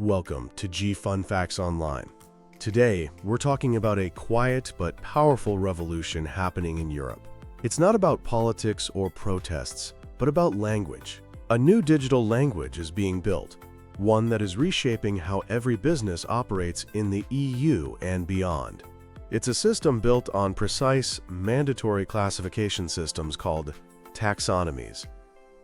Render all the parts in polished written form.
Welcome to G Fun Facts Online. Today, we're talking about a quiet but powerful revolution happening in Europe. It's not about politics or protests, but about language. A new digital language is being built, one that is reshaping how every business operates in the EU and beyond. It's a system built on precise, mandatory classification systems called taxonomies.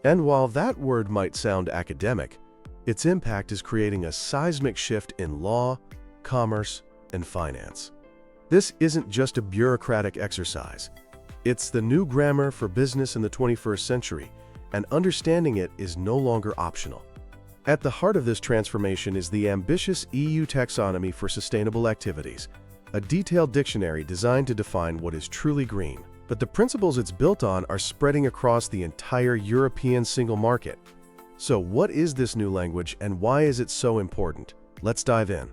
And while that word might sound academic, its impact is creating a seismic shift in law, commerce, and finance. This isn't just a bureaucratic exercise. It's the new grammar for business in the 21st century, and understanding it is no longer optional. At the heart of this transformation is the ambitious EU taxonomy for sustainable activities, a detailed dictionary designed to define what is truly green. But the principles it's built on are spreading across the entire European single market. So what is this new language and why is it so important? Let's dive in.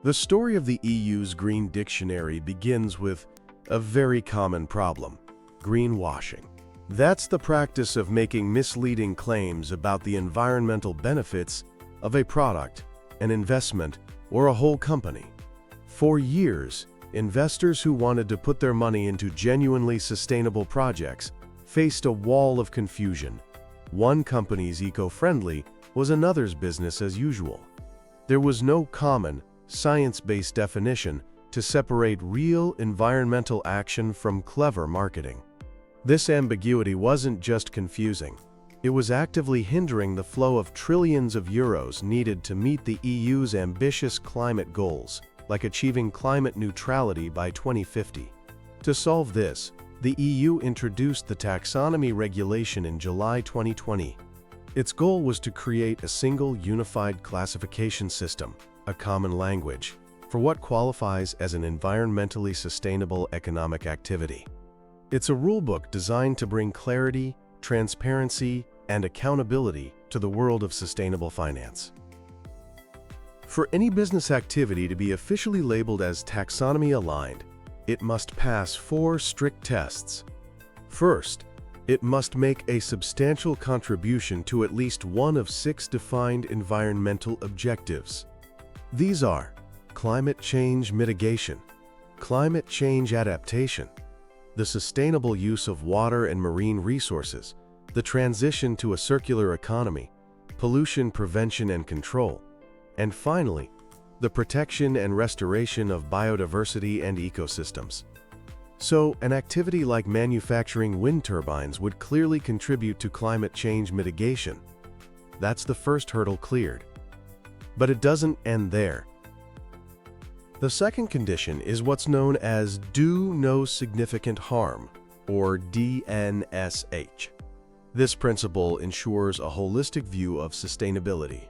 The story of the EU's Green Dictionary begins with a very common problem: greenwashing. That's the practice of making misleading claims about the environmental benefits of a product, an investment, or a whole company. For years, investors who wanted to put their money into genuinely sustainable projects faced a wall of confusion. One company's eco-friendly was another's business as usual. There was no common, science-based definition to separate real environmental action from clever marketing. This ambiguity wasn't just confusing. It was actively hindering the flow of trillions of euros needed to meet the EU's ambitious climate goals, like achieving climate neutrality by 2050. To solve this, the EU introduced the taxonomy regulation in July 2020. Its goal was to create a single unified classification system, a common language, for what qualifies as an environmentally sustainable economic activity. It's a rulebook designed to bring clarity, transparency, and accountability to the world of sustainable finance. For any business activity to be officially labeled as taxonomy-aligned, it must pass 4 strict tests. First, it must make a substantial contribution to at least one of 6 defined environmental objectives. These are climate change mitigation, climate change adaptation, the sustainable use of water and marine resources, the transition to a circular economy, pollution prevention and control, and finally, the protection and restoration of biodiversity and ecosystems. So, an activity like manufacturing wind turbines would clearly contribute to climate change mitigation. That's the first hurdle cleared. But it doesn't end there. The second condition is what's known as Do No Significant Harm, or DNSH. This principle ensures a holistic view of sustainability.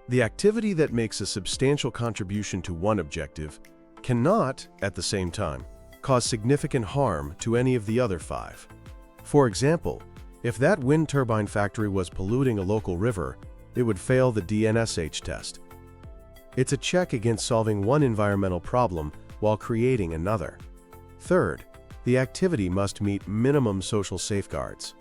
The activity that makes a substantial contribution to one objective cannot, at the same time, cause significant harm to any of the other 5. For example, if that wind turbine factory was polluting a local river, it would fail the DNSH test. It's a check against solving one environmental problem while creating another. Third, the activity must meet minimum social safeguards.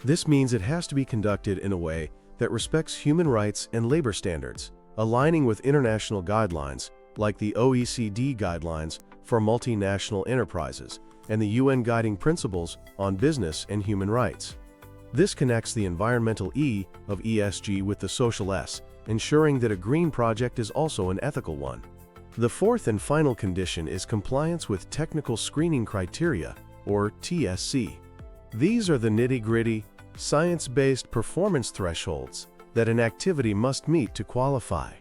This means it has to be conducted in a way that respects human rights and labor standards, aligning with international guidelines like the OECD guidelines for multinational enterprises and the UN guiding principles on business and human rights. This connects the environmental E of ESG with the social S, ensuring that a green project is also an ethical one. The fourth and final condition is compliance with technical screening criteria, or TSC. These are the nitty-gritty, science-based performance thresholds that an activity must meet to qualify.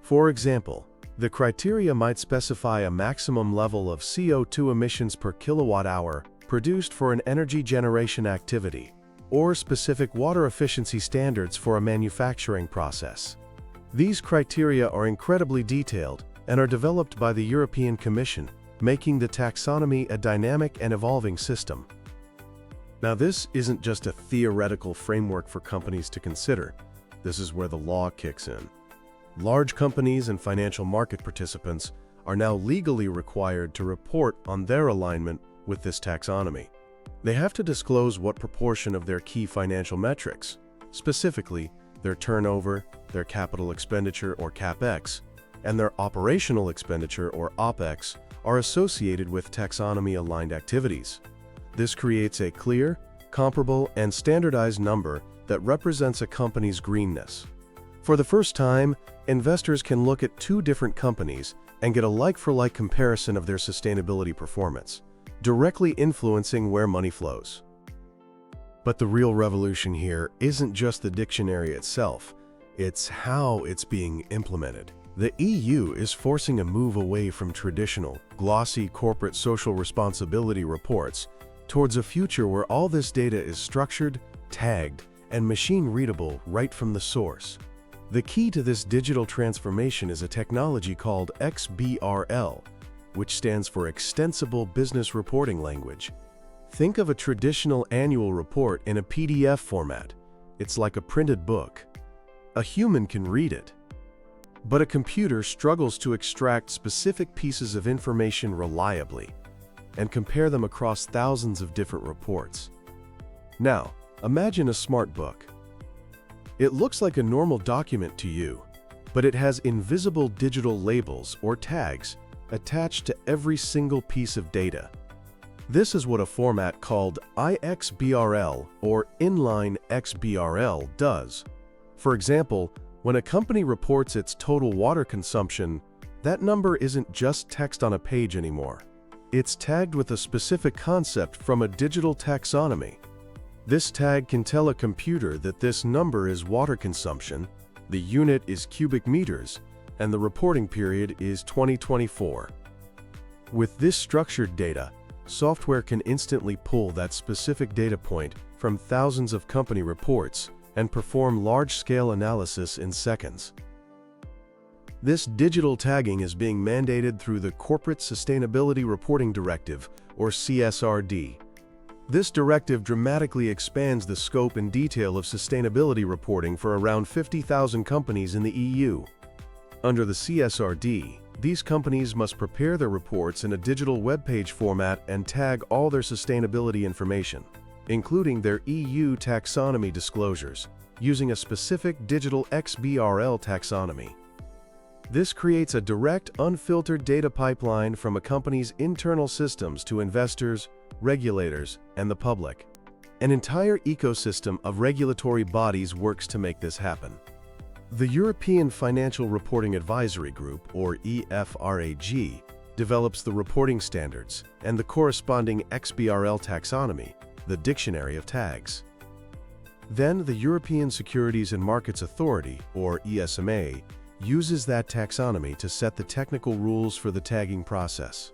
For example, the criteria might specify a maximum level of CO2 emissions per kilowatt-hour produced for an energy generation activity, or specific water efficiency standards for a manufacturing process. These criteria are incredibly detailed and are developed by the European Commission, making the taxonomy a dynamic and evolving system. Now, this isn't just a theoretical framework for companies to consider. This is where the law kicks in. Large companies and financial market participants are now legally required to report on their alignment with this taxonomy. They have to disclose what proportion of their key financial metrics, specifically their turnover, their capital expenditure or CapEx, and their operational expenditure or OpEx are associated with taxonomy-aligned activities. This creates a clear, comparable, and standardized number that represents a company's greenness. For the first time, investors can look at two different companies and get a like-for-like comparison of their sustainability performance, directly influencing where money flows. But the real revolution here isn't just the dictionary itself, it's how it's being implemented. The EU is forcing a move away from traditional, glossy corporate social responsibility reports towards a future where all this data is structured, tagged, and machine-readable right from the source. The key to this digital transformation is a technology called XBRL, which stands for Extensible Business Reporting Language. Think of a traditional annual report in a PDF format. It's like a printed book. A human can read it, but a computer struggles to extract specific pieces of information reliably and compare them across thousands of different reports. Now, imagine a smart book. It looks like a normal document to you, but it has invisible digital labels or tags attached to every single piece of data. This is what a format called iXBRL or inline XBRL does. For example, when a company reports its total water consumption, that number isn't just text on a page anymore. It's tagged with a specific concept from a digital taxonomy. This tag can tell a computer that this number is water consumption, the unit is cubic meters, and the reporting period is 2024. With this structured data, software can instantly pull that specific data point from thousands of company reports and perform large-scale analysis in seconds. This digital tagging is being mandated through the Corporate Sustainability Reporting Directive, or CSRD. This directive dramatically expands the scope and detail of sustainability reporting for around 50,000 companies in the EU. Under the CSRD, these companies must prepare their reports in a digital web page format and tag all their sustainability information, including their EU taxonomy disclosures, using a specific digital XBRL taxonomy. This creates a direct, unfiltered data pipeline from a company's internal systems to investors, regulators, and the public. An entire ecosystem of regulatory bodies works to make this happen. The European Financial Reporting Advisory Group, or EFRAG, develops the reporting standards and the corresponding XBRL taxonomy, the dictionary of tags. Then the European Securities and Markets Authority, or ESMA, uses that taxonomy to set the technical rules for the tagging process.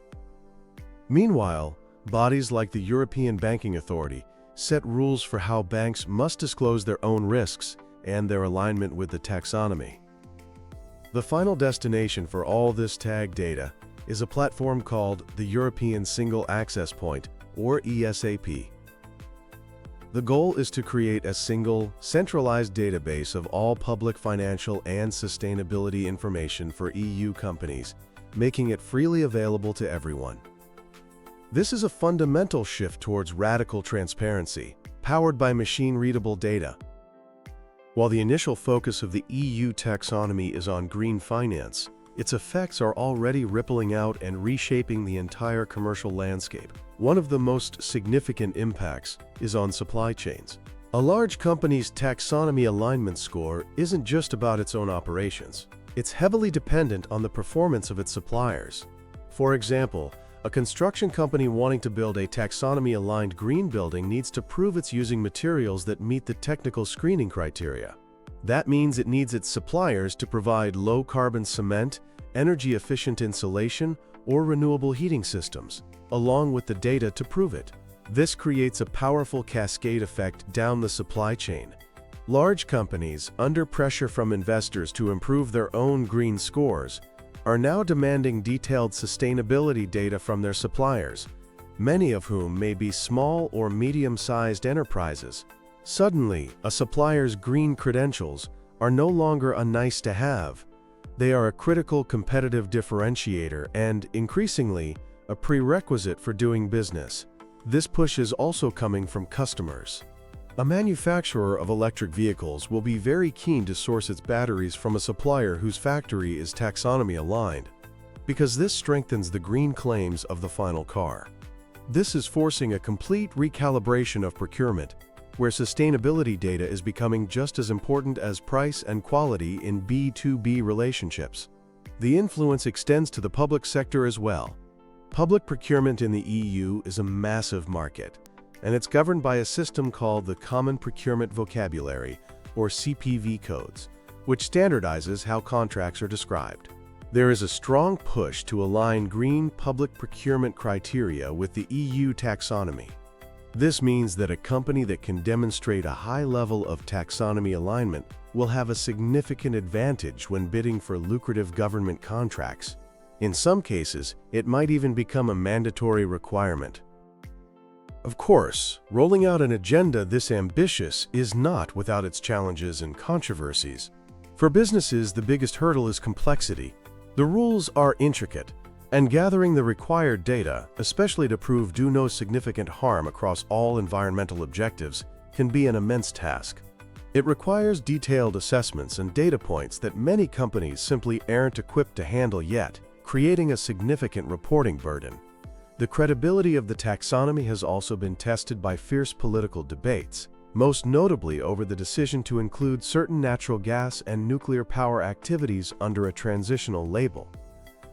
Meanwhile, bodies like the European Banking Authority set rules for how banks must disclose their own risks and their alignment with the taxonomy. The final destination for all this tag data is a platform called the European Single Access Point, or ESAP. The goal is to create a single, centralized database of all public financial and sustainability information for EU companies, making it freely available to everyone. This is a fundamental shift towards radical transparency, powered by machine-readable data. While the initial focus of the EU taxonomy is on green finance, its effects are already rippling out and reshaping the entire commercial landscape. One of the most significant impacts is on supply chains. A large company's taxonomy alignment score isn't just about its own operations. It's heavily dependent on the performance of its suppliers. For example, a construction company wanting to build a taxonomy-aligned green building needs to prove it's using materials that meet the technical screening criteria. That means it needs its suppliers to provide low-carbon cement, energy-efficient insulation, or renewable heating systems, along with the data to prove it. This creates a powerful cascade effect down the supply chain. Large companies, under pressure from investors to improve their own green scores, are now demanding detailed sustainability data from their suppliers, many of whom may be small or medium-sized enterprises. Suddenly, a supplier's green credentials are no longer a nice-to-have. They are a critical competitive differentiator and, increasingly, a prerequisite for doing business. This push is also coming from customers. A manufacturer of electric vehicles will be very keen to source its batteries from a supplier whose factory is taxonomy aligned, because this strengthens the green claims of the final car. This is forcing a complete recalibration of procurement, where sustainability data is becoming just as important as price and quality in B2B relationships. The influence extends to the public sector as well. Public procurement in the EU is a massive market, and it's governed by a system called the Common Procurement Vocabulary, or CPV codes, which standardizes how contracts are described. There is a strong push to align green public procurement criteria with the EU taxonomy. This means that a company that can demonstrate a high level of taxonomy alignment will have a significant advantage when bidding for lucrative government contracts. In some cases, it might even become a mandatory requirement. Of course, rolling out an agenda this ambitious is not without its challenges and controversies. For businesses, the biggest hurdle is complexity. The rules are intricate, and gathering the required data, especially to prove do no significant harm across all environmental objectives, can be an immense task. It requires detailed assessments and data points that many companies simply aren't equipped to handle yet, creating a significant reporting burden. The credibility of the taxonomy has also been tested by fierce political debates, most notably over the decision to include certain natural gas and nuclear power activities under a transitional label.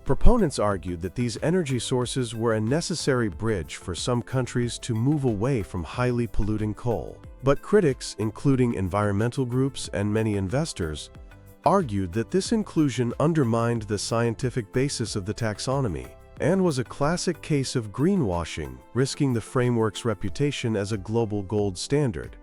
Proponents argued that these energy sources were a necessary bridge for some countries to move away from highly polluting coal. But critics, including environmental groups and many investors, argued that this inclusion undermined the scientific basis of the taxonomy and was a classic case of greenwashing, risking the framework's reputation as a global gold standard.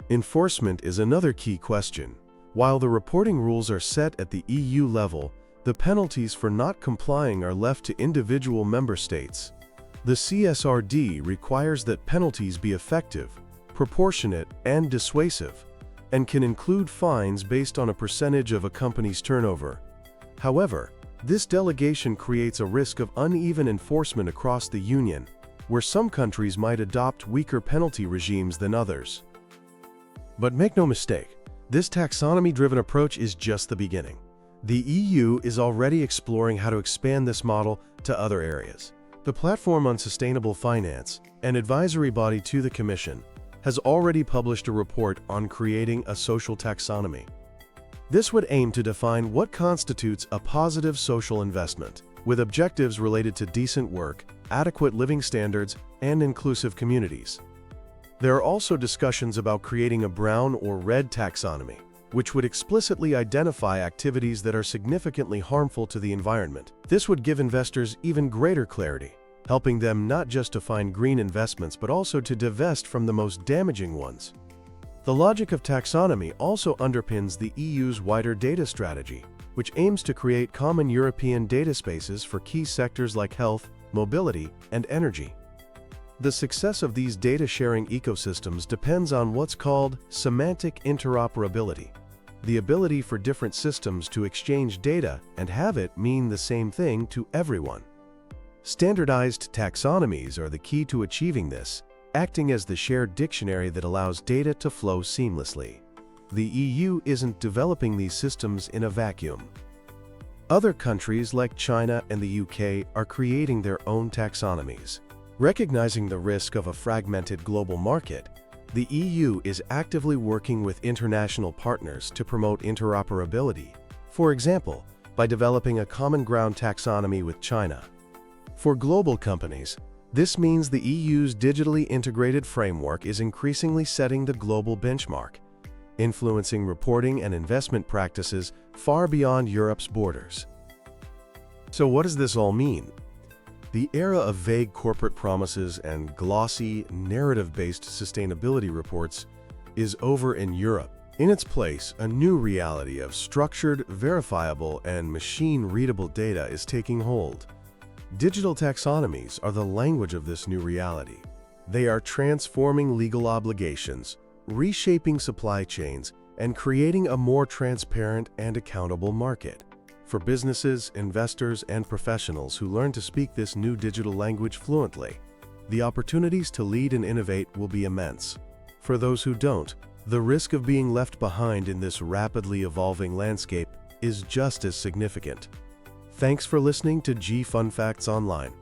Enforcement is another key question. While the reporting rules are set at the EU level, the penalties for not complying are left to individual member states. The CSRD requires that penalties be effective, proportionate, and dissuasive, and can include fines based on a percentage of a company's turnover. However, this delegation creates a risk of uneven enforcement across the Union, where some countries might adopt weaker penalty regimes than others. But make no mistake, this taxonomy-driven approach is just the beginning. The EU is already exploring how to expand this model to other areas. The Platform on Sustainable Finance, an advisory body to the Commission, has already published a report on creating a social taxonomy. This would aim to define what constitutes a positive social investment, with objectives related to decent work, adequate living standards, and inclusive communities. There are also discussions about creating a brown or red taxonomy, which would explicitly identify activities that are significantly harmful to the environment. This would give investors even greater clarity, helping them not just to find green investments but also to divest from the most damaging ones. The logic of taxonomy also underpins the EU's wider data strategy, which aims to create common European data spaces for key sectors like health, mobility, and energy. The success of these data-sharing ecosystems depends on what's called semantic interoperability, the ability for different systems to exchange data and have it mean the same thing to everyone. Standardized taxonomies are the key to achieving this, acting as the shared dictionary that allows data to flow seamlessly. The EU isn't developing these systems in a vacuum. Other countries like China and the UK are creating their own taxonomies. Recognizing the risk of a fragmented global market, the EU is actively working with international partners to promote interoperability, for example, by developing a common ground taxonomy with China. For global companies, this means the EU's digitally integrated framework is increasingly setting the global benchmark, influencing reporting and investment practices far beyond Europe's borders. So what does this all mean? The era of vague corporate promises and glossy, narrative-based sustainability reports is over in Europe. In its place, a new reality of structured, verifiable, and machine-readable data is taking hold. Digital taxonomies are the language of this new reality. They are transforming legal obligations, reshaping supply chains, and creating a more transparent and accountable market. For businesses, investors, and professionals who learn to speak this new digital language fluently, the opportunities to lead and innovate will be immense. For those who don't, the risk of being left behind in this rapidly evolving landscape is just as significant. Thanks for listening to G Fun Facts Online.